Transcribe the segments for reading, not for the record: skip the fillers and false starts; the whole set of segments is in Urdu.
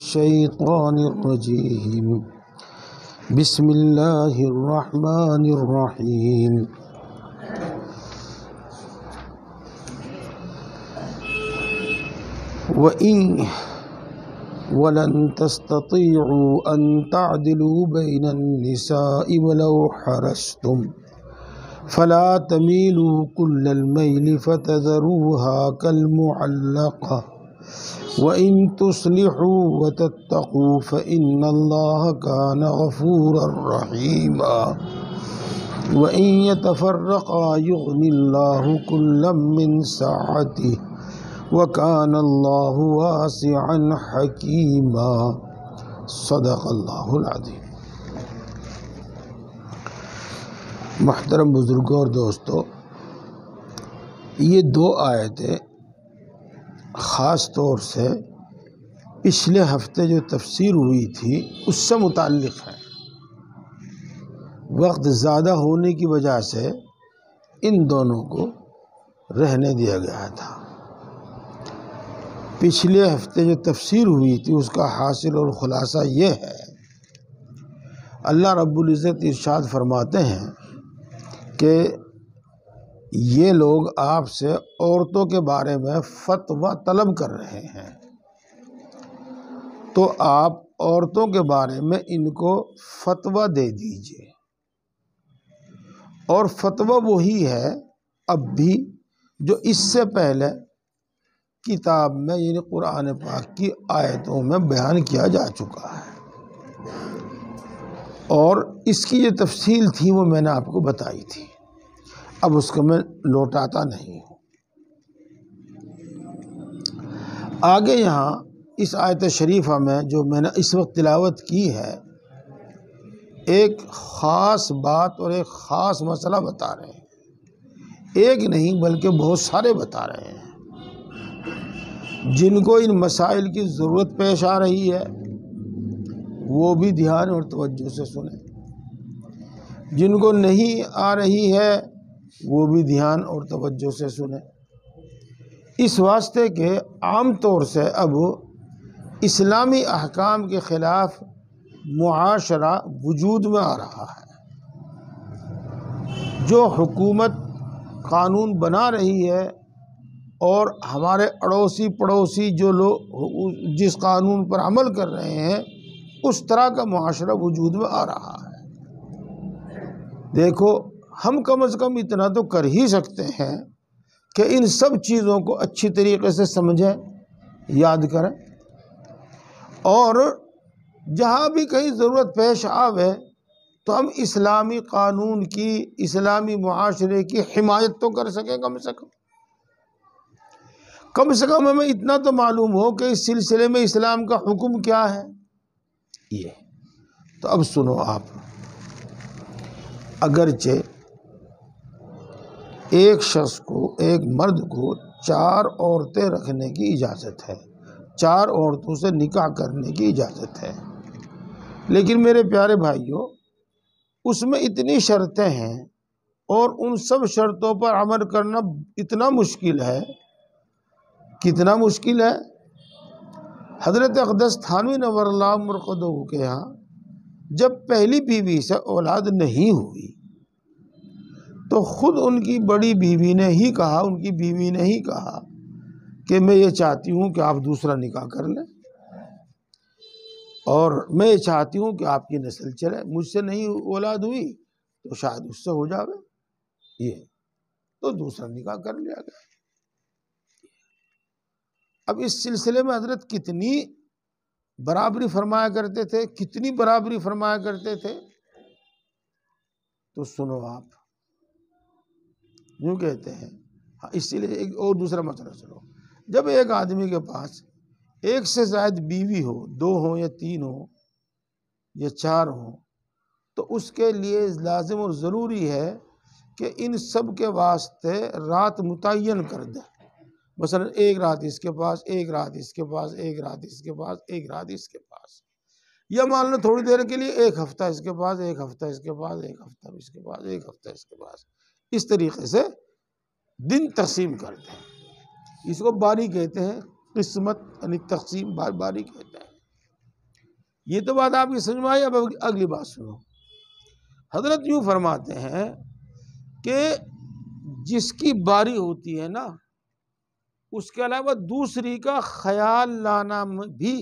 الشيطان الرجيم بسم الله الرحمن الرحيم ولن تستطيعوا أن تعدلوا بين النساء ولو حرصتم فلا تميلوا كل الميل فتذروها كالمعلقة وَإِن تُصْلِحُوا وَتَتَّقُوا فَإِنَّ اللَّهَ كَانَ غَفُورًا رَحِيمًا وَإِن يَتَفَرَّقَا يُغْنِ اللَّهُ كُلًّا مِّن سَعَتِهِ وَكَانَ اللَّهُ وَاسِعًا حَكِيمًا صدق اللہ العظیم۔ محترم بزرگوں اور دوستو، یہ دو آیتیں خاص طور سے پچھلے ہفتے جو تفسیر ہوئی تھی اس سے متعلق ہے۔ وقت زیادہ ہونے کی وجہ سے ان دونوں کو رہنے دیا گیا تھا۔ پچھلے ہفتے جو تفسیر ہوئی تھی اس کا حاصل اور خلاصہ یہ ہے، اللہ رب العزت ارشاد فرماتے ہیں کہ یہ لوگ آپ سے عورتوں کے بارے میں فتویٰ طلب کر رہے ہیں، تو آپ عورتوں کے بارے میں ان کو فتویٰ دے دیجئے۔ اور فتویٰ وہی ہے اب بھی جو اس سے پہلے کتاب میں یعنی قرآن پاک کی آیتوں میں بیان کیا جا چکا ہے، اور اس کی جو تفصیل تھی وہ میں نے آپ کو بتائی تھی، اب اس کو میں لوٹاتا نہیں ہوں۔ آگے یہاں اس آیت شریفہ میں جو میں نے اس وقت تلاوت کی ہے، ایک خاص بات اور ایک خاص مسئلہ بتا رہے ہیں، ایک نہیں بلکہ بہت سارے بتا رہے ہیں۔ جن کو ان مسائل کی ضرورت پیش آ رہی ہے وہ بھی دھیان اور توجہ سے سنیں، جن کو نہیں آ رہی ہے وہ بھی دھیان اور توجہ سے سنیں، اس واسطے کہ عام طور سے اب اسلامی احکام کے خلاف معاشرہ وجود میں آ رہا ہے۔ جو حکومت قانون بنا رہی ہے اور ہمارے اڑوسی پڑوسی جو لوگ جس قانون پر عمل کر رہے ہیں اس طرح کا معاشرہ وجود میں آ رہا ہے۔ دیکھو، ہم کم از کم اتنا تو کر ہی سکتے ہیں کہ ان سب چیزوں کو اچھی طریقے سے سمجھیں، یاد کریں، اور جہاں بھی کہیں ضرورت پیش آوے تو ہم اسلامی قانون کی، اسلامی معاشرے کی حمایت تو کر سکیں۔ کم سے کم ہمیں اتنا تو معلوم ہو کہ اس سلسلے میں اسلام کا حکم کیا ہے۔ یہ تو اب سنو آپ، اگرچہ ایک شخص کو، ایک مرد کو 4 عورتیں رکھنے کی اجازت ہے، 4 عورتوں سے نکاح کرنے کی اجازت ہے، لیکن میرے پیارے بھائیوں اس میں اتنی شرطیں ہیں اور ان سب شرطوں پر عمل کرنا اتنا مشکل ہے، کتنا مشکل ہے۔ حضرت اقدس تھانوی نور اللہ مرقدہ کے یہاں جب پہلی بیوی سے اولاد نہیں ہوئی تو خود ان کی بڑی بیوی نے ہی کہا، ان کی بیوی نے ہی کہا کہ میں یہ چاہتی ہوں کہ آپ دوسرا نکاح کر لیں، اور میں یہ چاہتی ہوں کہ آپ کی نسل چلے، مجھ سے نہیں اولاد ہوئی تو شاید اس سے ہو جاوے، یہ تو دوسرا نکاح کر لیا گیا۔ اب اس سلسلے میں حضرت کتنی برابری فرمایا کرتے تھے، کتنی برابری فرمایا کرتے تھے، تو سنو آپ، یوں کہتے ہیں، اسی لیے ایک اور دوسرا مسئلہ سنو، جب ایک آدمی کے پاس ایک سے زائد بیوی ہو، 2 ہوں یا 3 ہوں یا 4 ہوں، تو اس کے لیے لازم اور ضروری ہے کہ ان سب کے واسطے رات متعین کر دے۔ مثلا ایک رات اس کے پاس، ایک رات اس کے پاس، ایک رات اس کے پاس، ایک رات اس کے پاس، یا مان لو تھوڑی دیر کے لیے ایک ہفتہ اس کے پاس، ایک ہفتہ اس کے پاس، ایک ہفتہ اس کے پاس، ایک ہفتہ اس کے پاس، اس طریقے سے دن تقسیم کرتے ہیں۔ اس کو باری کہتے ہیں، قسمت یعنی تقسیم باری کہتے ہیں۔ یہ تو بات آپ کی سمجھ میں آئی. اب اگلی بات سنو. حضرت یوں فرماتے ہیں کہ جس کی باری ہوتی ہے نا اس کے علاوہ دوسری کا خیال لانا بھی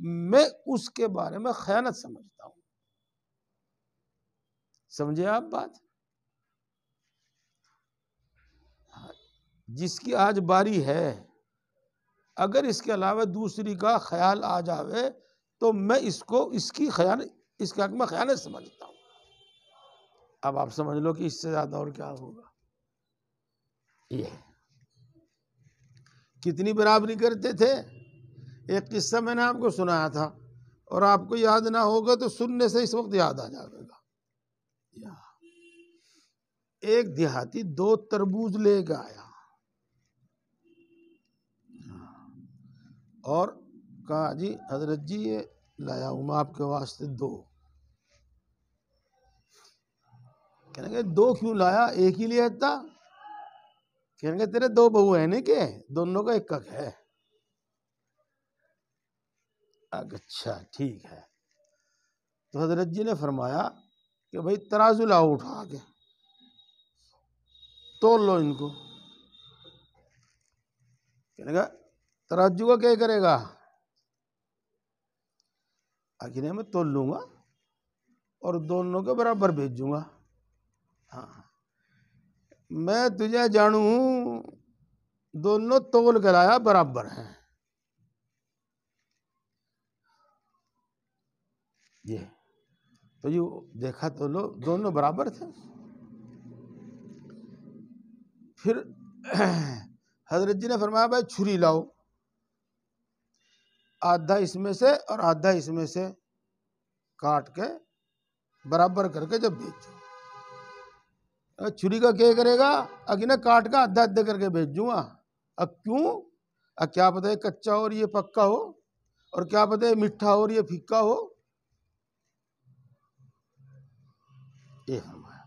میں اس کے بارے میں خیانت سمجھتا ہوں. سمجھے آپ بات؟ جس کی آج باری ہے اگر اس کے علاوہ دوسری کا خیال آ جاوے تو میں اس کے حق میں خیانت سمجھتا ہوں. اب آپ سمجھ لو کہ اس سے زیادہ اور کیا ہوگا. یہ کتنی برابری کرتے تھے. ایک قصہ میں نے آپ کو سنایا تھا اور آپ کو یاد نہ ہوگا تو سننے سے اس وقت یاد آ جائے گا. ایک دیہاتی 2 تربوز لے کے آیا اور کہا جی حضرت جی یہ لایا ہوں میں آپ کے واسطے 2. کہنے گے 2 کیوں لایا, ایک ہی لیا تھا. کہنے گے تیرے 2 بہو ہیں نہیں کہ دونوں کا ایک حق ہے. اچھا ٹھیک ہے. تو حضرت جی نے فرمایا کہ بھائی ترازو لاؤ اٹھا کے تول لو ان کو. کہنے گا ترازو کا کیا کرے گا؟ آخر میں تول لوں گا اور دونوں کے برابر بھیجوں گا. ہاں میں تجھے جانوں ہوں دونوں تول کے لایا برابر ہیں. یہ تو یہ دیکھا تو لو دونوں برابر تھے. پھر حضرت جی نے فرمایا بھائی چھری لاؤ, آدھا اس میں سے اور آدھا اس میں سے کاٹ کے برابر کر کے جب بیچو. چھری کا کیا کرے گا؟ اگنے کاٹ کا آدھا آدھا کر کے بھیجوں گا. اب کیوں؟ اب کیا پتہ ہے کچا اور یہ پکا ہو, اور کیا پتہ ہے میٹھا اور یہ پھیکا ہو. یہ فرمایا.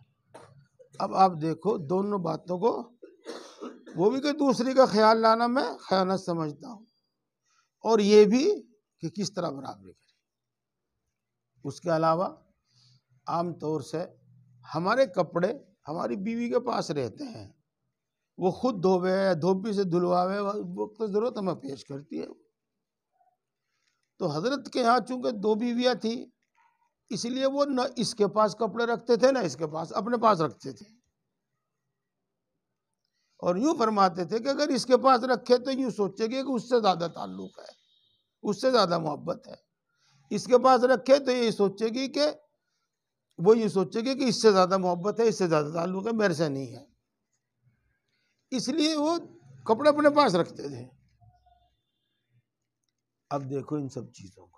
اب آپ دیکھو دونوں باتوں کو, وہ بھی کہ دوسری کا خیال لانا میں خیانت سمجھتا ہوں, اور یہ بھی کہ کس طرح برابری کرے. اس کے علاوہ عام طور سے ہمارے کپڑے ہماری بیوی کے پاس رہتے ہیں, وہ خود دھوے دھوبی سے دھلواوے وقت ضرورت ہمیں پیش کرتی ہے. تو حضرت کے یہاں چونکہ 2 بیویاں تھیں اس لیے وہ نہ اس کے پاس کپڑے رکھتے تھے نہ اس کے پاس, اپنے پاس رکھتے تھے. اور یوں فرماتے تھے کہ اگر اس کے پاس رکھے تو یوں سوچے گے کہ اس سے زیادہ تعلق ہے, اس سے زیادہ محبت ہے. اس کے پاس رکھے تو یہ سوچے گی کہ وہ یہ سوچے گی کہ اس سے زیادہ محبت ہے, اس سے زیادہ تعلق ہے, میرے سے نہیں ہے. اس لیے وہ کپڑے اپنے پاس رکھتے تھے. اب دیکھو ان سب چیزوں کو.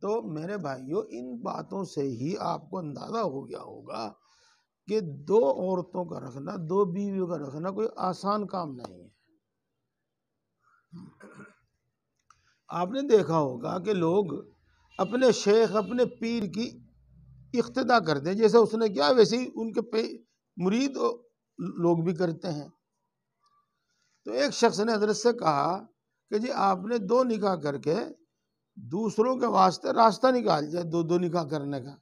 تو میرے بھائیوں ان باتوں سے ہی آپ کو اندازہ ہو گیا ہوگا کہ 2 عورتوں کا رکھنا, 2 بیویوں کا رکھنا کوئی آسان کام نہیں ہے. آپ نے دیکھا ہوگا کہ لوگ اپنے شیخ اپنے پیر کی اقتدا کرتے ہیں, جیسے اس نے کیا ویسے ہی ان کے مرید لوگ بھی کرتے ہیں. تو ایک شخص نے حضرت سے کہا کہ جی آپ نے 2 نکاح کر کے دوسروں کے واسطے راستہ نکال دیا, 2 نکاح کرنے کا.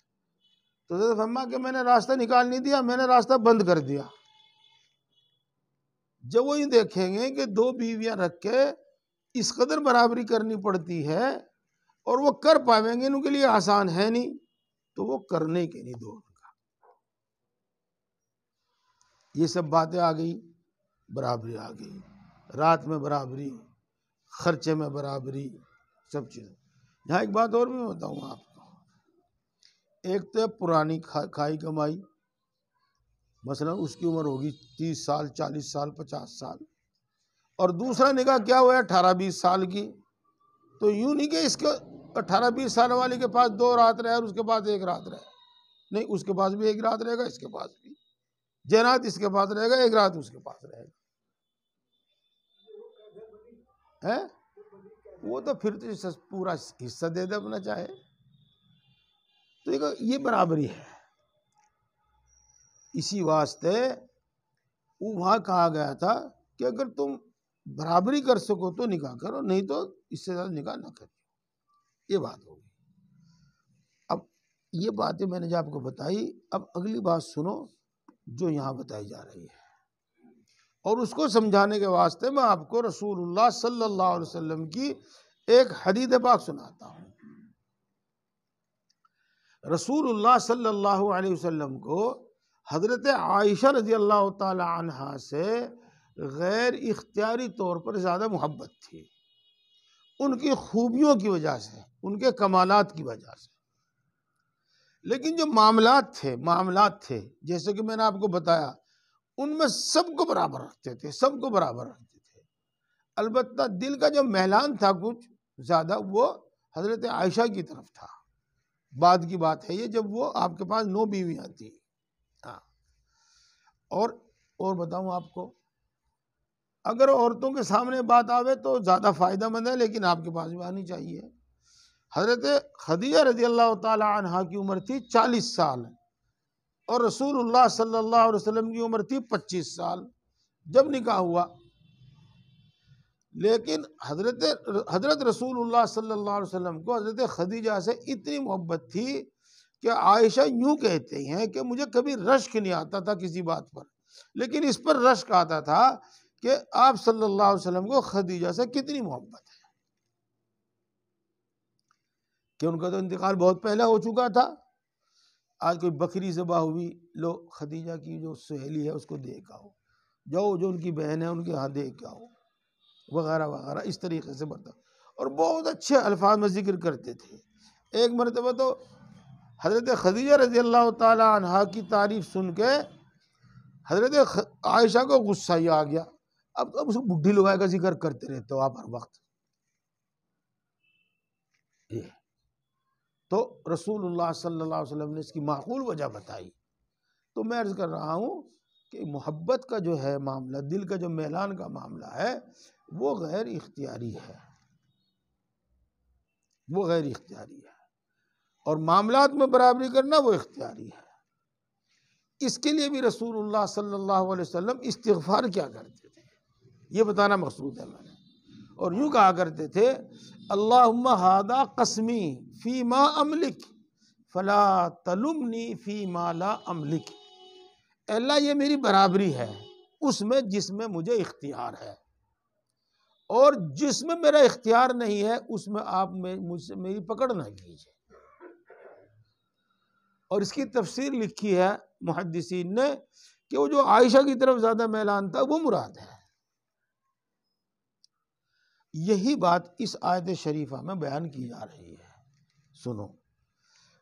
تو حضرت فرمایا کہ میں نے راستہ نکال نہیں دیا, میں نے راستہ بند کر دیا. جب وہ یہ دیکھیں گے کہ 2 بیویاں رکھ کے اس قدر برابری کرنی پڑتی ہے اور وہ کر پائیں گے, ان کے لیے آسان ہے نہیں, تو وہ کرنے کے نہیں 2 کا. یہ سب باتیں آ گئی, برابری آ گئی, رات میں برابری, خرچے میں برابری, سب چیزیں. یہاں ایک بات اور بھی بتاؤں آپ کو. ایک تو پرانی کھائی کمائی, مثلا اس کی عمر ہوگی 30 سال 40 سال 50 سال, اور دوسرا نکاح کیا ہوا ہے 18-20 سال کی. تو یوں نہیں کہ اس کے 18-20 سال والے کے پاس 2 رات رہے اور اس کے پاس 1 رات رہے, نہیں, اس کے پاس بھی 1 رات رہے گا, اس کے پاس بھی جنات اس کے پاس رہے گا, 1 رات اس کے پاس رہے گا. وہ تو پھر تو پورا حصہ دے دے اپنا چاہے. تو یہ برابری ہے. اسی واسطے وہاں کہا گیا تھا کہ اگر تم برابری کر سکو تو نکاح کرو، نہیں تو اس سے زیادہ نکاح نہ کرو. یہ بات ہوگی. اب یہ باتیں میں نے جو آپ کو بتائی، اب اگلی بات سنو جو یہاں بتائی جا رہی ہے، اور اس کو سمجھانے کے واسطے میں آپ کو رسول اللہ صلی اللہ علیہ وسلم کی ایک حدیث پاک سناتا ہوں. رسول اللہ صلی اللہ علیہ وسلم کو حضرت عائشہ رضی اللہ تعالی عنہا سے غیر اختیاری طور پر زیادہ محبت تھی، ان کی خوبیوں کی وجہ سے، ان کے کمالات کی وجہ سے. لیکن جو معاملات تھے جیسے کہ میں نے آپ کو بتایا، ان میں سب کو برابر رکھتے تھے، سب کو برابر رکھتے تھے. البتہ دل کا جو میلان تھا کچھ زیادہ، وہ حضرت عائشہ کی طرف تھا. بعد کی بات ہے یہ جب وہ آپ کے پاس 9 بیویاں تھیں. ہاں. اور بتاؤں آپ کو، اگر عورتوں کے سامنے بات آوے تو زیادہ فائدہ مند ہے، لیکن آپ کے پاس بھی آنی چاہیے. حضرت خدیجہ رضی اللہ تعالی عنہا کی عمر تھی 40 سال، اور رسول اللہ صلی اللہ علیہ وسلم کی عمر تھی 25 سال جب نکاح ہوا. لیکن حضرت رسول اللہ صلی اللہ علیہ وسلم کو حضرت خدیجہ سے اتنی محبت تھی کہ عائشہ یوں کہتے ہیں کہ مجھے کبھی رشک نہیں آتا تھا کسی بات پر، لیکن اس پر رشک آتا تھا کہ آپ صلی اللہ علیہ وسلم کو خدیجہ سے کتنی محبت ہے، کہ ان کا تو انتقال بہت پہلے ہو چکا تھا. آج کوئی بکری ذبح ہوئی، لو خدیجہ کی جو سہیلی ہے اس کو دے کے آؤ، جاؤ جو ان کی بہن ہے ان کے ہاں دے کے آؤ، وغیرہ وغیرہ. اس طریقے سے برتا، اور بہت اچھے الفاظ میں ذکر کرتے تھے. ایک مرتبہ تو حضرت خدیجہ رضی اللہ تعالی عنہا کی تعریف سن کے حضرت عائشہ کو غصہ ہی آ گیا. اب اس کو بڈھی لگائے کا ذکر کرتے رہتے ہو آپ ہر وقت. تو رسول اللہ صلی اللہ علیہ وسلم نے اس کی معقول وجہ بتائی. تو میں عرض کر رہا ہوں کہ محبت کا جو ہے معاملہ، دل کا جو میلان کا معاملہ ہے، وہ غیر اختیاری ہے، وہ غیر اختیاری ہے. اور معاملات میں برابری کرنا وہ اختیاری ہے. اس کے لیے بھی رسول اللہ صلی اللہ علیہ وسلم استغفار کیا کرتے تھے، یہ بتانا مقصود ہے میں نے. اور یوں کہا کرتے تھے، اللہم ھذا قسمی فیما املک فلا تلمنی فیما لا املک. اے اللہ یہ میری برابری ہے اس میں جس میں مجھے اختیار ہے، اور جس میں میرا اختیار نہیں ہے اس میں آپ مجھ سے میری پکڑ نہ کیجیے. اور اس کی تفسیر لکھی ہے محدثین نے کہ وہ جو عائشہ کی طرف زیادہ میلان تھا وہ مراد ہے. یہی بات اس آیت شریفہ میں بیان کی جا رہی ہے. سنو،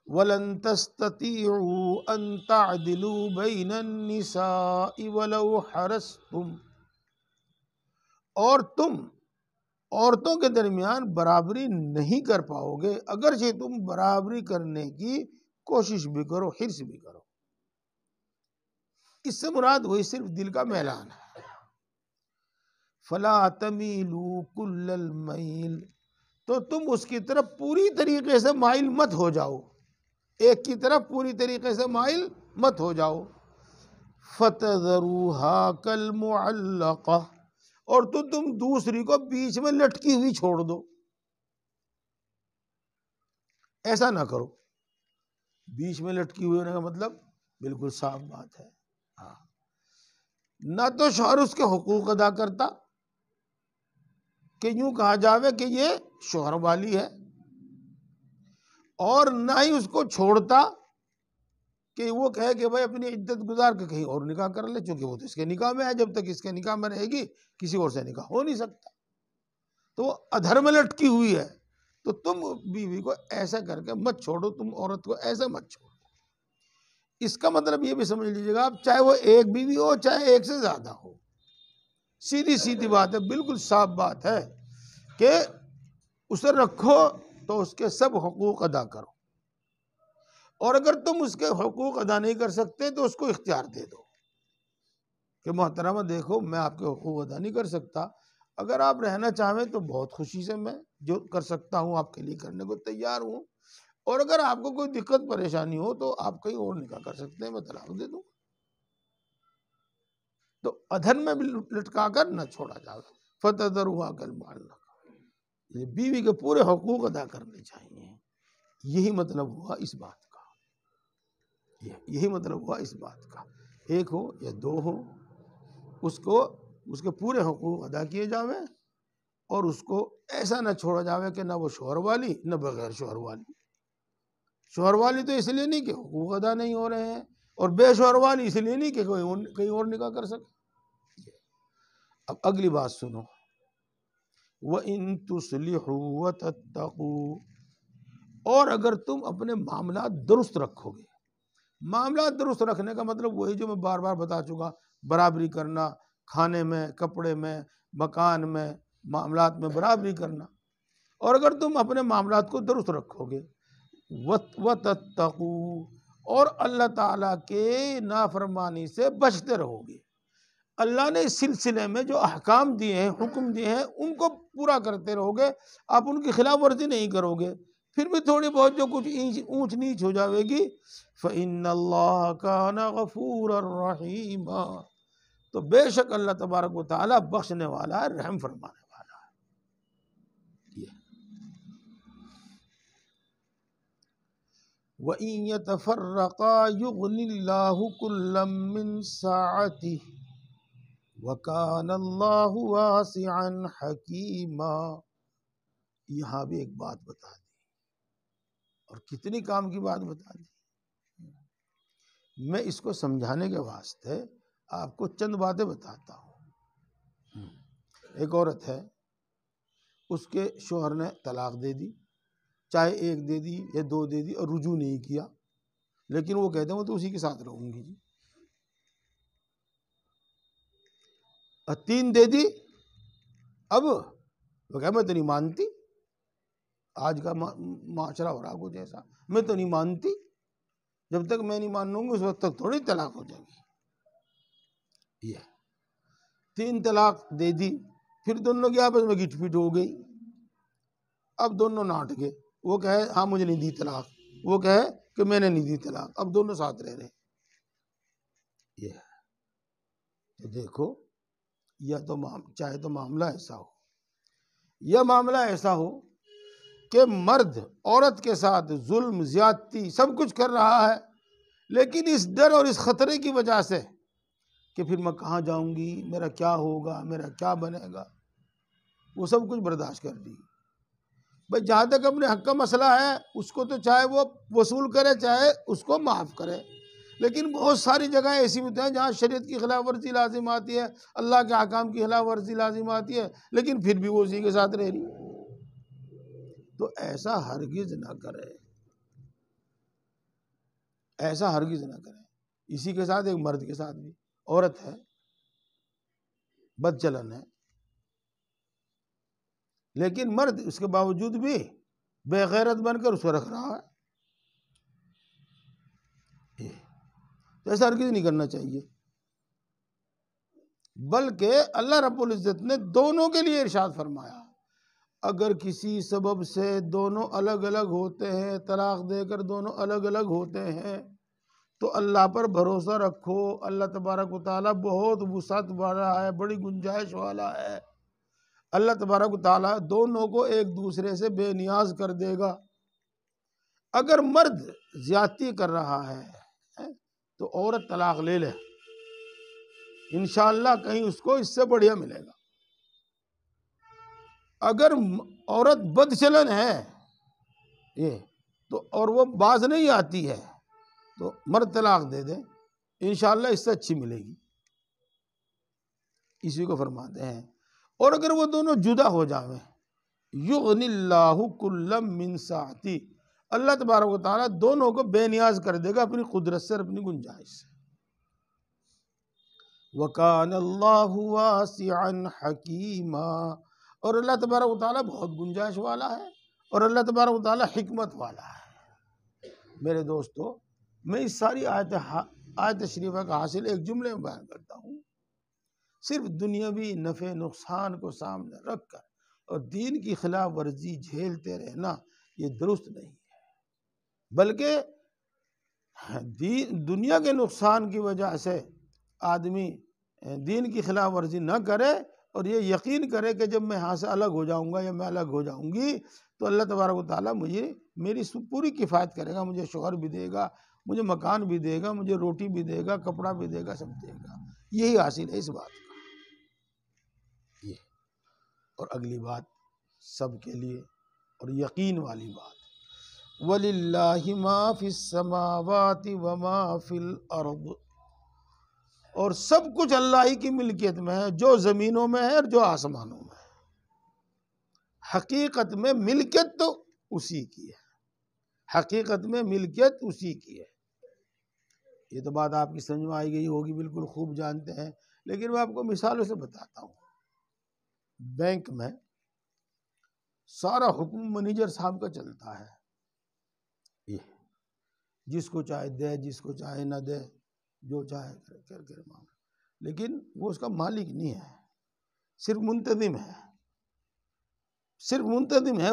وَلَن تَسْتَطِيعُوا أَن تَعْدِلُوا بَيْنَ النِّسَاءِ وَلَوْ حَرَصْتُمْ، اور تم عورتوں کے درمیان برابری نہیں کر پاؤ گے اگرچہ تم برابری کرنے کی کوشش بھی کرو، حرص بھی کرو. اس سے مراد وہی صرف دل کا میلان ہے. فَلَا تَمِيلُوا كُلَّ الْمَيْلِ، تو تم اس کی طرف پوری طریقے سے مائل مت ہو جاؤ، ایک کی طرف پوری طریقے سے مائل مت ہو جاؤ. فَتَذَرُوهَا كَالْمُعَلَّقَةِ، اور تو تم دوسری کو بیچ میں لٹکی ہوئی چھوڑ دو. ایسا نہ کرو. بیچ میں لٹکی ہوئی ہونے کا مطلب بالکل صاف بات ہے، ہاں، نہ تو شوہر اس کے حقوق ادا کرتا کہ یوں کہا جاوے کہ یہ شوہر والی ہے، اور نہ ہی اس کو چھوڑتا کہ وہ کہے کہ بھائی اپنی عدت گزار کے کہیں اور نکاح کر لے، چونکہ وہ تو اس کے نکاح میں ہے، جب تک اس کے نکاح میں رہے گی کسی اور سے نکاح ہو نہیں سکتا. تو وہ ادھر میں لٹکی ہوئی ہے، تو تم بیوی کو ایسا کر کے مت چھوڑو، تم عورت کو ایسا مت چھوڑو. اس کا مطلب یہ بھی سمجھ لیجیے گا آپ، چاہے وہ ایک بیوی ہو چاہے ایک سے زیادہ ہو، سیدھی سیدھی بات ہے، بالکل صاف بات ہے کہ اسے رکھو تو اس کے سب حقوق ادا کرو، اور اگر تم اس کے حقوق ادا نہیں کر سکتے تو اس کو اختیار دے دو کہ محترمہ دیکھو میں آپ کے حقوق ادا نہیں کر سکتا، اگر آپ رہنا چاہیں تو بہت خوشی سے میں جو کر سکتا ہوں آپ کے لیے کرنے کو تیار ہوں، اور اگر آپ کو کوئی دقت پریشانی ہو تو آپ کہیں اور نکاح کر سکتے ہیں، میں طلاق دے دوں. تو ادھن میں بھی لٹکا کر نہ چھوڑا جائے. فتذرها کالمعلقہ، بیوی کے پورے حقوق ادا کرنے چاہیے۔ یہی مطلب ہوا اس بات کا، یہی مطلب ہوا اس بات کا، ایک ہو یا دو ہو، اس کے پورے حقوق ادا کیے جاویں، اور اس کو ایسا نہ چھوڑا جاوے کہ نہ وہ شوہر والی نہ بغیر شوہر والی۔ شوہر والی تو اس لیے نہیں کہ حقوق ادا نہیں ہو رہے ہیں، اور بے شوہر والی اس لیے نہیں کہ کہیں اور نکاح کر سکے۔ اب اگلی بات سنو، وَإِن تُصْلِحُوا وَتَتَّقُوا، اور اگر تم اپنے معاملات درست رکھو گے۔ معاملات درست رکھنے کا مطلب وہی جو میں بار بار بتا چکا، برابری کرنا، کھانے میں، کپڑے میں، مکان میں، معاملات میں برابری کرنا۔ اور اگر تم اپنے معاملات کو درست رکھو گے، وَتَتَّقُوا، اور اللہ تعالیٰ کے نافرمانی سے بچتے رہو گے۔ اللہ نے اس سلسلے میں جو احکام دیے ہیں، حکم دیے ہیں، ان کو پورا کرتے رہو گے، آپ ان کی خلاف ورزی نہیں کرو گے، پھر بھی تھوڑی بہت جو کچھ اونچ نیچ ہو جاوے گی، فَإِنَّ اللَّهَ كَانَ غَفُورًا رَحِيمًا، تو بے شک اللہ تبارک و تعالیٰ بخشنے والا ہے، رحم فرمانے والا ہے۔ وَإِن يَتَفَرَّقَا يُغْنِ اللَّهُ كُلًّا مِّن سَعَتِهِ وَكَانَ اللَّهُ وَاسِعًا حَكِيمًا۔ یہاں بھی ایک بات بتا دی، اور کتنی کام کی بات بتا دی۔ میں اس کو سمجھانے کے واسطے آپ کو چند باتیں بتاتا ہوں۔ ایک عورت ہے، اس کے شوہر نے طلاق دے دی، چاہے ایک دے دی یا دو دے دی، اور رجوع نہیں کیا، لیکن وہ کہتے ہیں وہ تو اسی کے ساتھ رہوں گی جی۔ اور تین دے دی، اب وہ کہ میں تو نہیں مانتی، آج کا معاشرہ ہو رہا کچھ ایسا، میں تو نہیں مانتی، جب تک میں نہیں مان لوں گی اس وقت تک تھوڑی طلاق ہو جائے گی۔ یہ تین طلاق دے دی، پھر دونوں کی آپس میں گھٹ پٹ ہو گئی، اب دونوں ناٹ گئے، وہ کہے ہاں مجھے نہیں دی طلاق، وہ کہے کہ میں نے نہیں دی طلاق، اب دونوں ساتھ رہ رہے۔ یہ تو دیکھو، یا تو چاہے تو معاملہ ایسا ہو، یا معاملہ ایسا ہو کہ مرد عورت کے ساتھ ظلم، زیادتی سب کچھ کر رہا ہے، لیکن اس ڈر اور اس خطرے کی وجہ سے کہ پھر میں کہاں جاؤں گی، میرا کیا ہوگا، میرا کیا بنے گا، وہ سب کچھ برداشت کر دی۔ بھائی جہاں تک اپنے حق کا مسئلہ ہے، اس کو تو چاہے وہ وصول کرے، چاہے اس کو معاف کرے، لیکن بہت ساری جگہیں ایسی ہوتی ہیں جہاں شریعت کی خلاف ورزی لازم آتی ہے، اللہ کے احکام کی خلاف ورزی لازم آتی ہے، لیکن پھر بھی وہ اسی کے ساتھ رہ رہی ہے۔ تو ایسا ہرگز نہ کرے، ایسا ہرگز نہ کرے۔ اسی کے ساتھ ایک مرد کے ساتھ بھی، عورت ہے، بد چلن ہے، لیکن مرد اس کے باوجود بھی بے غیرت بن کر اس کو رکھ رہا ہے، تو ایسا ہرگز نہیں کرنا چاہیے۔ بلکہ اللہ رب العزت نے دونوں کے لیے ارشاد فرمایا، اگر کسی سبب سے دونوں الگ الگ ہوتے ہیں، طلاق دے کر دونوں الگ الگ ہوتے ہیں، تو اللہ پر بھروسہ رکھو، اللہ تبارک و تعالیٰ بہت وسعت والا ہے، بڑی گنجائش والا ہے، اللہ تبارک و تعالیٰ دونوں کو ایک دوسرے سے بے نیاز کر دے گا۔ اگر مرد زیادتی کر رہا ہے تو عورت طلاق لے لے، انشاءاللہ کہیں اس کو اس سے بڑھیا ملے گا۔ اگر عورت بد چلن ہے تو اور وہ باز نہیں آتی ہے تو مرد طلاق دے دے، انشاءاللہ اس سے اچھی ملے گی، اسی کو فرماتے ہیں۔ اور اگر وہ دونوں جدا ہو جاویں، یغنی اللہ کلا من سعتی، اللہ تبارک و تعالیٰ دونوں کو بے نیاز کر دے گا اپنی قدرت سے، اپنی گنجائش سے۔ وَكَانَ اللَّهُ وَاسِعًا حَكِيمًا، اور اللہ تبارک و تعالیٰ بہت گنجائش والا ہے، اور اللہ تبارک و تعالیٰ حکمت والا ہے۔ میرے دوستو، میں اس ساری آیت شریفہ کا حاصل ایک جملے میں بیان کرتا ہوں، صرف دنیاوی نفع نقصان کو سامنے رکھ کر اور دین کی خلاف ورزی جھیلتے رہنا یہ درست نہیں ہے، بلکہ دنیا کے نقصان کی وجہ سے آدمی دین کی خلاف ورزی نہ کرے اور یہ یقین کرے کہ جب میں یہاں سے الگ ہو جاؤں گا یا میں الگ ہو جاؤں گی تو اللہ تبارک و تعالیٰ مجھے میری پوری کفایت کرے گا، مجھے شوہر بھی دے گا، مجھے مکان بھی دے گا، مجھے روٹی بھی دے گا، کپڑا بھی دے گا، سب دے گا۔ یہی حاصل ہے اس بات کا۔ یہ اور اگلی بات سب کے لیے اور یقین والی بات، وَلِلَّهِ مَا فِي السَّمَاوَاتِ وَمَا فِي الْأَرْضِ، اور سب کچھ اللہ ہی کی ملکیت میں ہے، جو زمینوں میں ہے اور جو آسمانوں میں ہے۔ حقیقت میں ملکیت تو اسی کی ہے، حقیقت میں ملکیت اسی کی ہے۔ یہ تو بات آپ کی سمجھ میں آئی گئی ہوگی، بالکل خوب جانتے ہیں، لیکن میں آپ کو مثالوں سے بتاتا ہوں۔ بینک میں سارا حکم منیجر صاحب کا چلتا ہے، یہ جس کو چاہے دے، جس کو چاہے نہ دے، جو چاہے کر مانگے، لیکن وہ اس کا مالک نہیں ہے، صرف منتظم ہے، صرف منتظم ہے۔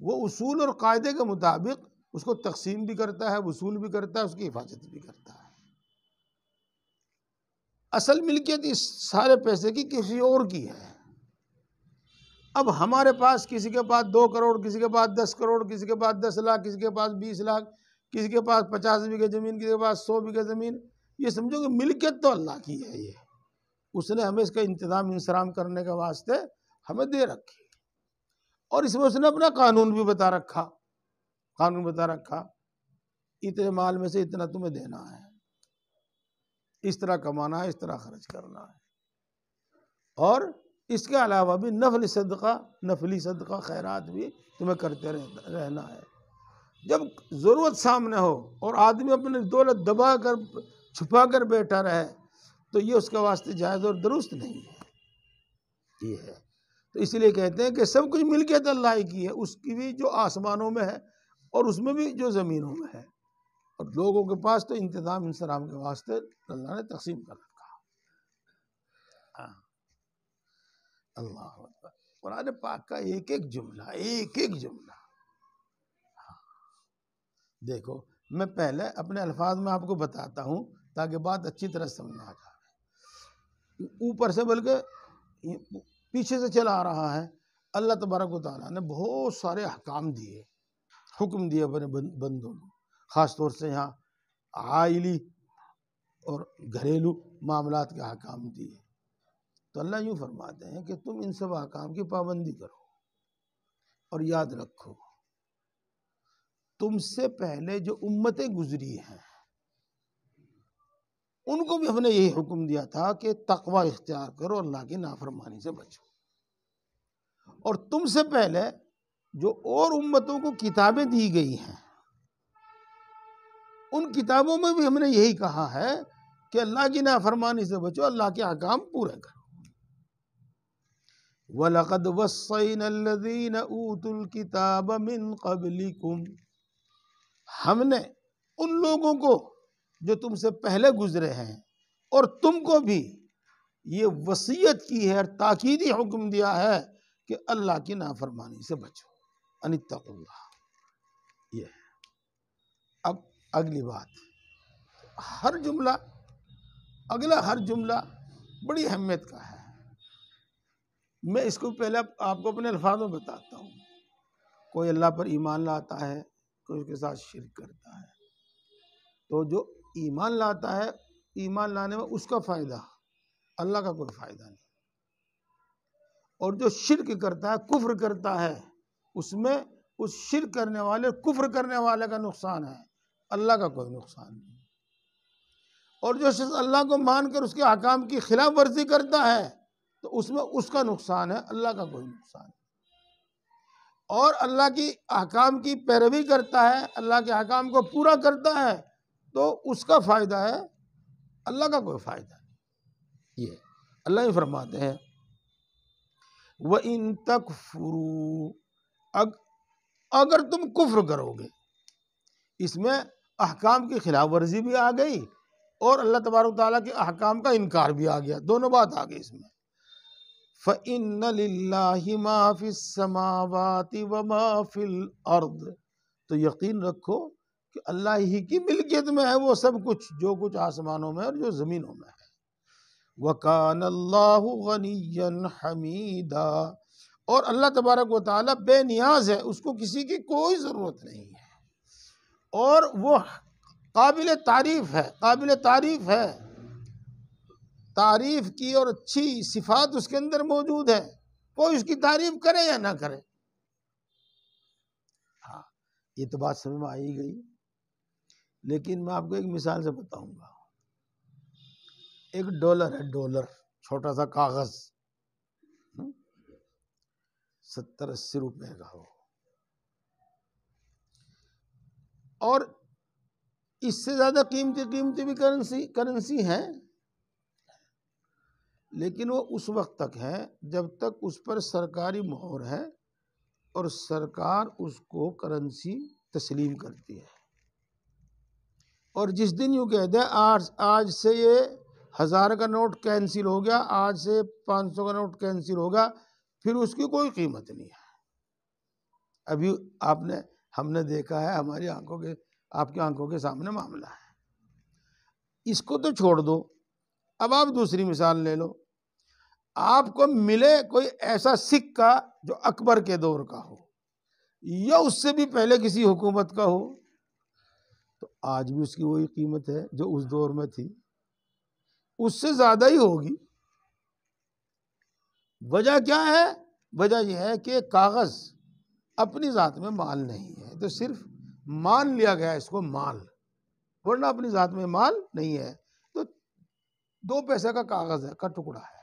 وہ اصول اور قاعدے کے مطابق اس کو تقسیم بھی کرتا ہے، وصول بھی کرتا ہے، اس کی حفاظت بھی کرتا ہے۔ اصل ملکیت اس سارے پیسے کی کسی اور کی ہے۔ اب ہمارے پاس کسی کے پاس 2 کروڑ، کسی کے پاس 10 کروڑ، کسی کے پاس 10 لاکھ، کسی کے پاس 20 لاکھ، کسی کے پاس 50 بیگھے زمین، کسی کے پاس 100 بیگھے زمین، یہ سمجھو کہ ملکیت تو اللہ کی ہے۔ یہ اس نے ہمیں اس کا انتظام انصرام کرنے کے واسطے ہمیں دے رکھی، اور اس میں اس نے اپنا قانون بھی بتا رکھا، قانون بتا رکھا اتنے مال میں سے اتنا تمہیں دینا ہے، اس طرح کمانا ہے، اس طرح خرچ کرنا ہے، اور اس کے علاوہ بھی نفلی صدقہ خیرات بھی تمہیں کرتے رہنا ہے۔ جب ضرورت سامنے ہو اور آدمی اپنی دولت دبا کر چھپا کر بیٹھا رہے تو یہ اس کے واسطے جائز اور درست نہیں ہے۔ یہ ہے تو اس لیے کہتے ہیں کہ سب کچھ ملکیت اللہ کی ہے، اس کی بھی جو آسمانوں میں ہے اور اس میں بھی جو زمینوں میں ہے، اور لوگوں کے پاس تو انتظام انصرام کے واسطے اللہ نے تقسیم کر رکھا۔ اللہ اکبر، قرآن پاک کا ایک ایک جملہ دیکھو۔ میں پہلے اپنے الفاظ میں آپ کو بتاتا ہوں تاکہ بات اچھی طرح سمجھ آ جائے، اوپر سے بلکہ پیچھے سے چلا آ رہا ہے۔ اللہ تبارک و تعالیٰ نے بہت سارے احکام دیے، حکم دیے اپنے بندوں کو، خاص طور سے یہاں عائلی اور گھریلو معاملات کے احکام دیے۔ تو اللہ یوں فرماتے ہیں کہ تم ان سب احکام کی پابندی کرو، اور یاد رکھو تم سے پہلے جو امتیں گزری ہیں ان کو بھی ہم نے یہی حکم دیا تھا کہ تقوی اختیار کرو، اللہ کی نافرمانی سے بچو۔ اور تم سے پہلے جو اور امتوں کو کتابیں دی گئی ہیں ان کتابوں میں بھی ہم نے یہی کہا ہے کہ اللہ کی نافرمانی سے بچو، اللہ کے احکام پورے کرو۔ وَلَقَدْ وَصَّيْنَا الَّذِينَ أُوتُوا الْكِتَابَ مِنْ قَبْلِكُمْ، ہم نے ان لوگوں کو جو تم سے پہلے گزرے ہیں اور تم کو بھی یہ وصیت کی ہے اور تاکیدی حکم دیا ہے کہ اللہ کی نافرمانی سے بچو، ان اتقوا اللہ۔ یہ ہے۔ اب اگلی بات، ہر جملہ بڑی اہمیت کا ہے۔ میں اس کو پہلے آپ کو اپنے الفاظ میں بتاتا ہوں۔ کوئی اللہ پر ایمان لاتا ہے، کوئی اس کے ساتھ شرک کرتا ہے، تو جو ایمان لاتا ہے، ایمان لانے میں اس کا فائدہ، اللہ کا کوئی فائدہ نہیں، اور جو شرک کرتا ہے، کفر کرتا ہے، اس میں اس شرک کرنے والے، کفر کرنے والے کا نقصان ہے، اللہ کا کوئی نقصان نہیں۔ اور جو شخص اللہ کو مان کر اس کے احکام کی خلاف ورزی کرتا ہے تو اس میں اس کا نقصان ہے، اللہ کا کوئی نقصان نہیں۔ اور اللہ کی احکام کی پیروی کرتا ہے، اللہ کے احکام کو پورا کرتا ہے تو اس کا فائدہ ہے، اللہ کا کوئی فائدہ نہیں۔ یہ اللہ ہی فرماتے ہیں وَإِن تَكْفُرُوا، اگر تم کفر کرو گے، اس میں احکام کی خلاف ورزی بھی آ گئی اور اللہ تبارک و تعالیٰ کے احکام کا انکار بھی آ گیا، دونوں بات آ گئی اس میں۔ فَإِنَّ لِلَّهِ مَا فِي السَّمَاوَاتِ وَمَا فِي الْأَرْضِ، تو یقین رکھو کہ اللہ ہی کی ملکیت میں ہے وہ سب کچھ، جو کچھ آسمانوں میں اور جو زمینوں میں ہے۔ وَكَانَ اللَّهُ غَنِيًّا حَمِيدًا، اور اللہ تبارک و تعالیٰ بے نیاز ہے، اس کو کسی کی کوئی ضرورت نہیں ہے، اور وہ قابل تعریف ہے، قابل تعریف ہے، تعریف کی اور اچھی صفات اس کے اندر موجود ہے، کوئی اس کی تعریف کرے یا نہ کرے۔ ہاں، یہ تو بات سمجھ میں آئی گئی، لیکن میں آپ کو ایک مثال سے بتاؤں گا۔ ایک ڈالر ہے، ڈالر، چھوٹا سا کاغذ، 70-80 روپے کا ہو، اور اس سے زیادہ قیمتی بھی کرنسی ہے، لیکن وہ اس وقت تک ہے جب تک اس پر سرکاری مہر ہے اور سرکار اس کو کرنسی تسلیم کرتی ہے، اور جس دن یوں کہتے ہیں آج سے یہ 1000 کا نوٹ کینسل ہو گیا، آج سے 500 کا نوٹ کینسل ہوگا، پھر اس کی کوئی قیمت نہیں ہے۔ ابھی ہم نے دیکھا ہے، ہماری آپ کی آنکھوں کے سامنے معاملہ ہے۔ اس کو تو چھوڑ دو، اب آپ دوسری مثال لے لو، آپ کو ملے کوئی ایسا سکہ جو اکبر کے دور کا ہو یا اس سے بھی پہلے کسی حکومت کا ہو، تو آج بھی اس کی وہی قیمت ہے جو اس دور میں تھی، اس سے زیادہ ہی ہوگی۔ وجہ کیا ہے؟ وجہ یہ ہے کہ کاغذ اپنی ذات میں مال نہیں ہے، تو صرف مان لیا گیا اس کو مال، ورنہ اپنی ذات میں مال نہیں ہے، تو 2 پیسے کا کاغذ کا ٹکڑا ہے۔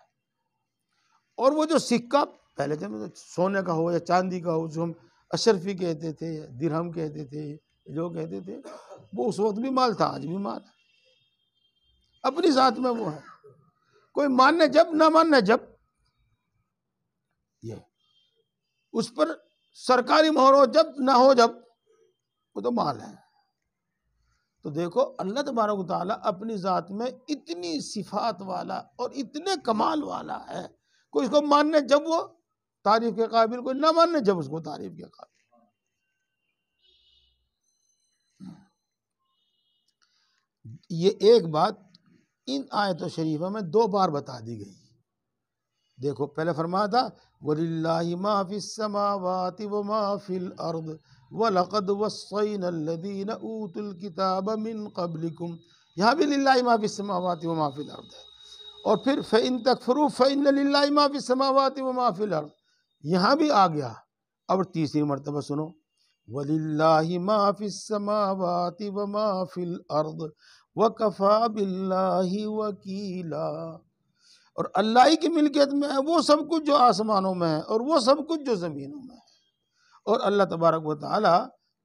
اور وہ جو سکہ پہلے جب سونے کا ہو یا چاندی کا ہو، جو ہم اشرفی کہتے تھے، درہم کہتے تھے، جو کہتے تھے، وہ اس وقت بھی مال تھا، آج بھی مال ہے، اپنی ذات میں وہ ہے، کوئی ماننے جب نہ ماننے جب، یہ اس پر سرکاری مہر ہو جب نہ ہو جب، وہ تو مال ہے۔ تو دیکھو اللہ تبارک و تعالیٰ اپنی ذات میں اتنی صفات والا اور اتنے کمال والا ہے، کوئی اس کو ماننے جب وہ تعریف کے قابل، کوئی نہ ماننے جب اس کو تعریف کے قابل۔ یہ ایک بات ان آیتوں شریفہ میں 2 بار بتا دی گئی۔ دیکھو پہلے فرمایا تھا وَلِلَّهِ مَا فِي السَّمَاوَاتِ وَمَا فِي الْأَرْضِ وَلَقَدْ وَصَّيْنَا الَّذِينَ أُوتُوا الْكِتَابَ مِنْ قَبْلِكُمْ، یہاں بھی لِلَّهِ مَا فِي السَّمَاوَاتِ وَمَا فِي الْأَرْضِ ہے، اور پھر فَإِن تَكْفُرُوا فَإِنَّ لِلَّهِ مَا فِي السَّمَاوَاتِ وَمَا فِي الْأَرْضِ، یہاں بھی آ گیا۔ اب تیسری مرتبہ سنو، وَلِلَّهِ مَا فِي السَّمَاوَاتِ وَمَا فِي الْأَرْضِ وَكَفَى بِاللَّهِ وَكِيلًا، اور اللہ ہی کی ملکیت میں ہے وہ سب کچھ جو آسمانوں میں ہے اور وہ سب کچھ جو زمینوں میں ہے، اور اللہ تبارک و تعالی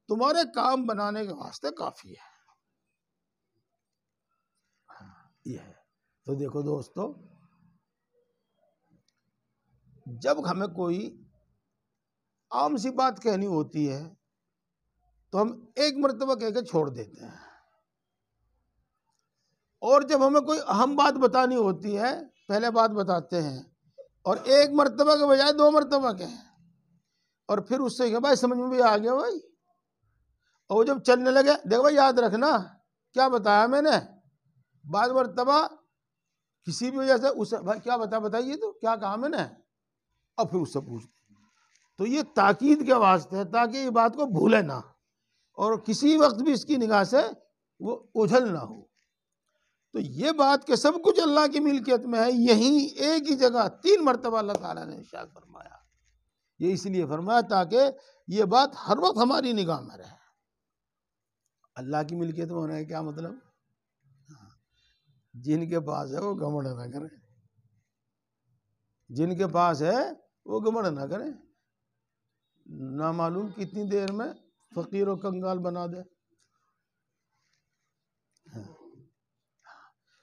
تمہارے کام بنانے کے واسطے کافی ہے۔ یہ ہے۔ تو دیکھو دوستو، جب ہمیں کوئی عام سی بات کہنی ہوتی ہے تو ہم ایک مرتبہ کہہ کے چھوڑ دیتے ہیں، اور جب ہمیں کوئی اہم بات بتانی ہوتی ہے پہلے بات بتاتے ہیں، اور ایک مرتبہ کے بجائے 2 مرتبہ کہیں، اور پھر اس سے کہ بھائی سمجھ میں بھی آ گیا بھائی، اور وہ جب چلنے لگے دیکھو بھائی یاد رکھنا کیا بتایا میں نے، بعض مرتبہ کسی بھی وجہ سے اسے بھائی کیا بتائیے تو کیا کہا میں نے، اور پھر اس سے پوچھتے، تو یہ تاکید کے واسطے ہے تاکہ یہ بات کو بھولے نہ، اور کسی وقت بھی اس کی نگاہ سے وہ اجھل نہ ہو۔ تو یہ بات کہ سب کچھ اللہ کی ملکیت میں ہے، یہیں ایک ہی جگہ 3 مرتبہ اللہ تعالیٰ نے ارشاد فرمایا، یہ اس لیے فرمایا تاکہ یہ بات ہر وقت ہماری نگاہ میں رہے۔ اللہ کی ملکیت میں ہونے کا کیا مطلب؟ جن کے پاس ہے وہ گھمنڈ نہ کریں، جن کے پاس ہے وہ گھمنڈ نہ کریں، نہ معلوم کتنی دیر میں فقیر و کنگال بنا دے۔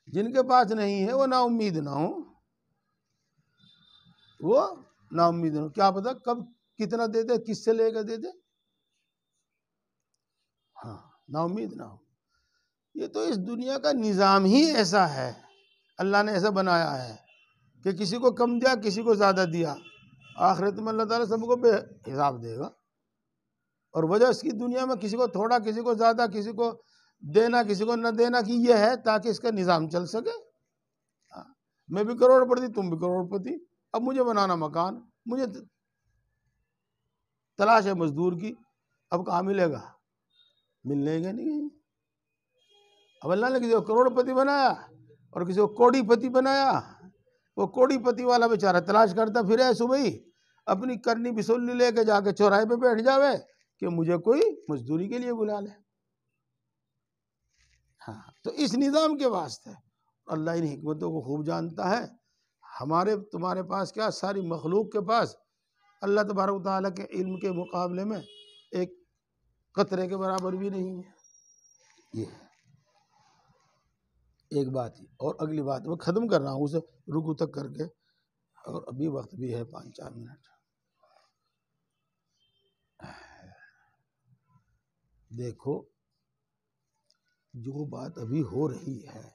جن کے پاس نہیں ہے وہ نا امید نہ ہو، وہ نا امید نہ ہو، کیا پتا کب کتنا دے دے، کس سے لے کر دے دے، ہاں نا امید نہ ہو۔ یہ تو اس دنیا کا نظام ہی ایسا ہے، اللہ نے ایسا بنایا ہے کہ کسی کو کم دیا کسی کو زیادہ دیا، آخرت میں اللہ تعالیٰ سب کو بے حساب دے گا، اور وجہ اس کی دنیا میں کسی کو تھوڑا کسی کو زیادہ، کسی کو دینا کسی کو نہ دینا کی یہ ہے تاکہ اس کا نظام چل سکے۔ میں بھی کروڑ پتی، تم بھی کروڑ پتی، اب مجھے بنانا مکان، مجھے تلاش ہے مزدور کی، اب کہاں ملے گا؟ ملنے گا نہیں۔ اب اللہ نے کسی کو کروڑ پتی بنایا اور کسی کو کوڑی پتی بنایا، وہ کوڑی پتی والا بیچارہ تلاش کرتا پھر ہے صبح ہی اپنی کرنی بسولی لے کے جا کے چوراہے پہ بیٹھ جاوے کہ مجھے کوئی مزدوری کے لیے بلا لے۔ ہاں، تو اس نظام کے واسطے اللہ ان حکمتوں کو خوب جانتا ہے۔ ہمارے تمہارے پاس کیا، ساری مخلوق کے پاس اللہ تبارک و تعالیٰ کے علم کے مقابلے میں ایک قطرے کے برابر بھی نہیں ہے۔ یہ ایک بات ہی، اور اگلی بات میں ختم کر رہا ہوں اسے رکو تک کر کے، اور ابھی وقت بھی ہے 5-4 منٹ۔ دیکھو جو بات ابھی ہو رہی ہے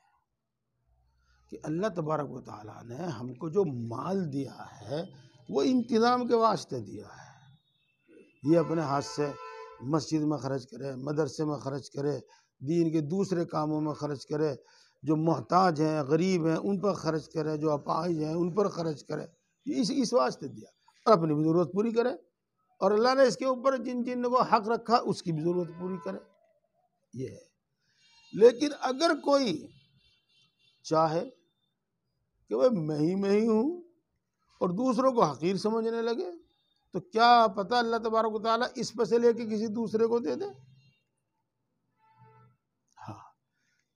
کہ اللہ تبارک و تعالیٰ نے ہم کو جو مال دیا ہے وہ انتظام کے واسطے دیا ہے۔ یہ اپنے ہاتھ سے مسجد میں خرچ کرے، مدرسے میں خرچ کرے، دین کے دوسرے کاموں میں خرچ کرے، جو محتاج ہیں غریب ہیں ان پر خرچ کرے، جو اپاہج ہیں ان پر خرچ کرے، اس واسطے دیا، اور اپنی بھی ضرورت پوری کرے، اور اللہ نے اس کے اوپر جن جن کو حق رکھا اس کی بھی ضرورت پوری کرے۔ یہ ہے۔ لیکن اگر کوئی چاہے کہ وہ میں ہی ہوں اور دوسروں کو حقیر سمجھنے لگے، تو کیا پتہ اللہ تبارک و تعالیٰ اس پیسے لے کے کسی دوسرے کو دے دے۔ ہاں،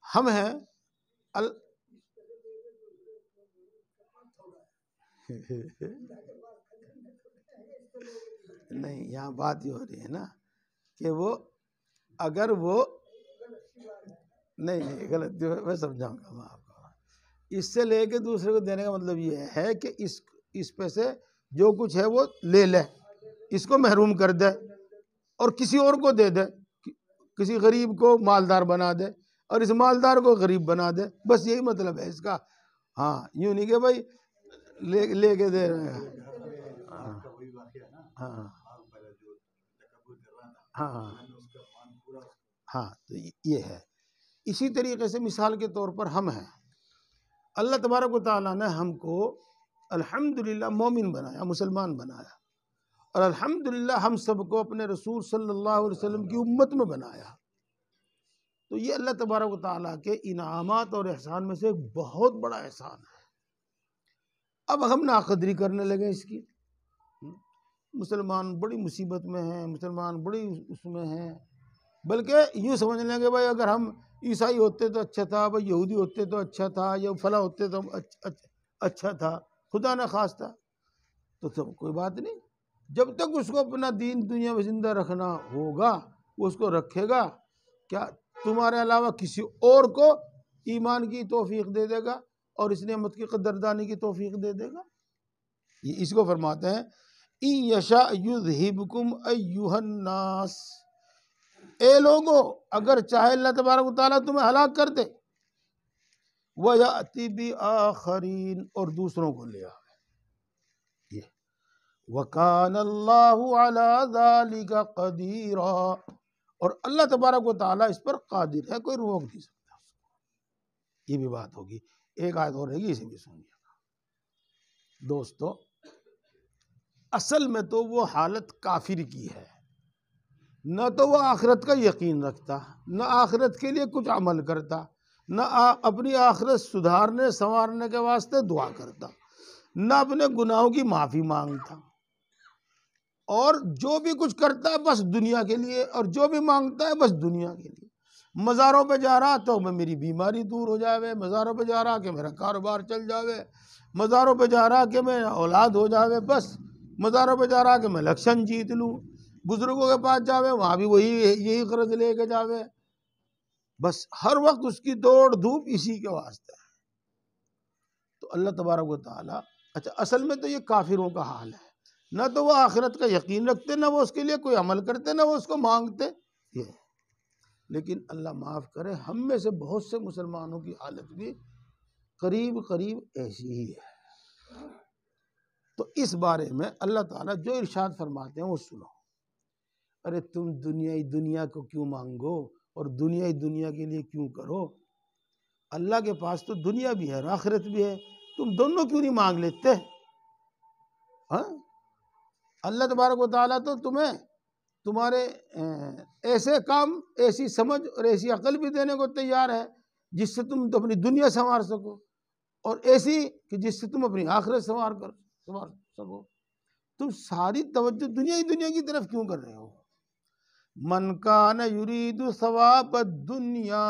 ہم ہیں نہیں، یہاں بات یہ ہو رہی ہے نا کہ وہ اگر وہ نہیں غلط میں سمجھاؤں گا میں آپ کو، اس سے لے کے دوسرے کو دینے کا مطلب یہ ہے کہ اس پہ سے جو کچھ ہے وہ لے لے، اس کو محروم کر دے اور کسی اور کو دے دے، کسی غریب کو مالدار بنا دے اور اس مالدار کو غریب بنا دے، بس یہی مطلب ہے اس کا۔ ہاں، یوں نہیں کہ بھائی لے کے دے رہے ہیں۔ ہاں ہاں ہاں ہاں، تو یہ ہے۔ اسی طریقے سے مثال کے طور پر ہم ہیں، اللہ تبارک و تعالیٰ نے ہم کو الحمدللہ مومن بنایا، مسلمان بنایا، اور الحمدللہ ہم سب کو اپنے رسول صلی اللہ علیہ وسلم کی امت میں بنایا۔ تو یہ اللہ تبارک و تعالیٰ کے انعامات اور احسان میں سے ایک بہت بڑا احسان ہے۔ اب ہم ناقدری کرنے لگے اس کی، مسلمان بڑی مصیبت میں ہیں، مسلمان بڑی اس میں ہیں، بلکہ یوں سمجھ لیں کہ بھائی اگر ہم عیسائی ہوتے تو اچھا تھا، بھائی یہودی ہوتے تو اچھا تھا، یا فلاں ہوتے تو اچھا تھا، خدا نہ خواستہ۔ تو کوئی بات نہیں، جب تک اس کو اپنا دین دنیا میں زندہ رکھنا ہوگا وہ اس کو رکھے گا۔ کیا تمہارے علاوہ کسی اور کو ایمان کی توفیق دے دے گا اور اس نعمت کی قدردانی کی توفیق دے دے گا؟ یہ اس کو فرماتے ہیں اِن یشاء یذہبکم ایھا الناس، اے لوگو اگر چاہے اللہ تبارک و تعالیٰ تمہیں ہلاک کر دے، وَيَأْتِ بِآخَرِينَ، اور دوسروں کو لے آئے۔ یہ وَكَانَ اللَّهُ عَلَى ذَلِكَ قَدِيرًا، اور اللہ تبارک و تعالیٰ اس پر قادر ہے، کوئی روک نہیں سکتا اس کو۔ یہ بھی بات ہوگی، ایک آیت اور رہے گی، اسے بھی سنیے گا دوستو۔ اصل میں تو وہ حالت کافر کی ہے، نہ تو وہ آخرت کا یقین رکھتا، نہ آخرت کے لیے کچھ عمل کرتا، نہ اپنی آخرت سدھارنے سنوارنے کے واسطے دعا کرتا، نہ اپنے گناہوں کی معافی مانگتا، اور جو بھی کچھ کرتا ہے بس دنیا کے لیے، اور جو بھی مانگتا ہے بس دنیا کے لیے۔ مزاروں پہ جا رہا تو میں میری بیماری دور ہو جاوے، مزاروں پہ جا رہا کہ میرا کاروبار چل جاوے، مزاروں پہ جا رہا کہ میرا اولاد ہو جاوے، بس مزاروں پہ جا رہا کہ میں الیکشن جیت لوں، بزرگوں کے پاس جاوے وہاں بھی یہی قرض لے کے جاوے، بس ہر وقت اس کی دوڑ دھوپ اسی کے واسطے ہے۔ تو اللہ تبارک و تعالیٰ، اچھا اصل میں تو یہ کافروں کا حال ہے، نہ تو وہ آخرت کا یقین رکھتے، نہ وہ اس کے لیے کوئی عمل کرتے، نہ وہ اس کو مانگتے، یہ۔ لیکن اللہ معاف کرے، ہم میں سے بہت سے مسلمانوں کی حالت بھی قریب قریب ایسی ہی ہے۔ تو اس بارے میں اللہ تعالیٰ جو ارشاد فرماتے ہیں وہ سنو۔ ارے تم دنیا کو کیوں مانگو اور دنیا کے لیے کیوں کرو؟ اللہ کے پاس تو دنیا بھی ہے اور آخرت بھی ہے، تم دونوں کیوں نہیں مانگ لیتے؟ ہاں، اللہ تبارک و تعالیٰ تو تمہیں تمہارے ایسے کام، ایسی سمجھ اور ایسی عقل بھی دینے کو تیار ہے جس سے تم اپنی دنیا سنوار سکو، اور ایسی کہ جس سے تم اپنی آخرت سنوار سکو۔ تم ساری توجہ دنیا کی طرف کیوں کر رہے ہو؟ من کان یرید ثواب الدنیا،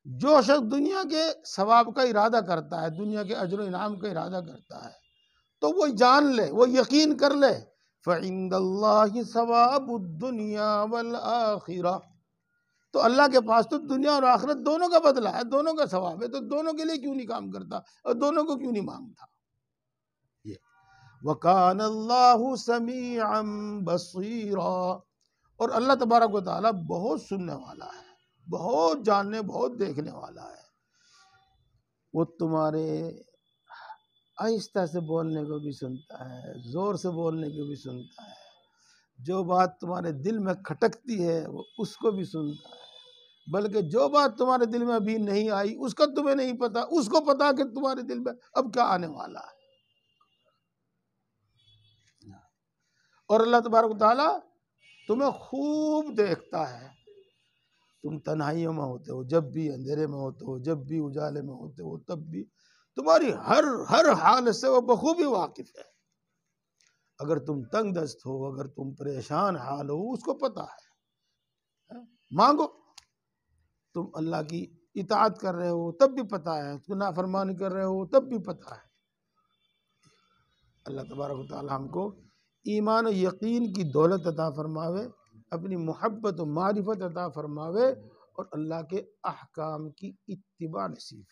جو شخص دنیا کے ثواب کا ارادہ کرتا ہے، دنیا کے اجر و انعام کا ارادہ کرتا ہے، تو وہ جان لے، وہ یقین کر لے، فَعِندَ اللَّهِ ثَوَابُ الدُّنْيَا وَالْآخِرَةِ، تو اللہ کے پاس تو دنیا اور آخرت دونوں کا بدلہ ہے، دونوں کا ثواب ہے، تو دونوں کے لیے کیوں نہیں کام کرتا اور دونوں کو کیوں نہیں مانگتا؟ یہ وَكَانَ اللَّهُ سَمِيعًا بَصِيرًا، اور اللہ تبارک و تعالیٰ بہت سننے والا ہے، بہت جاننے، بہت دیکھنے والا ہے۔ وہ تمہارے آہستہ سے بولنے کو بھی سنتا ہے، زور سے بولنے کو بھی سنتا ہے، جو بات تمہارے دل میں کھٹکتی ہے وہ اس کو بھی سنتا ہے، بلکہ جو بات تمہارے دل میں ابھی نہیں آئی اس کا تمہیں نہیں پتا، اس کو پتا کہ تمہارے دل میں اب کیا آنے والا ہے۔ اور اللہ تبارک و تعالیٰ تمہیں خوب دیکھتا ہے، تم تنہائیوں میں ہوتے ہو، جب بھی اندھیرے میں ہوتے ہو، جب بھی اجالے میں ہوتے ہو، تب بھی تمہاری ہر حال سے وہ بخوبی واقف ہے۔ اگر تم تنگ دست ہو، اگر تم پریشان حال ہو، اس کو پتا ہے۔ مانگو، تم اللہ کی اطاعت کر رہے ہو تب بھی پتا ہے، تم نافرمانی کر رہے ہو تب بھی پتا ہے۔ اللہ تبارک و تعالی ہم کو ایمان و یقین کی دولت عطا فرماوے، اپنی محبت و معرفت عطا فرماوے، اور اللہ کے احکام کی اتباع نصیب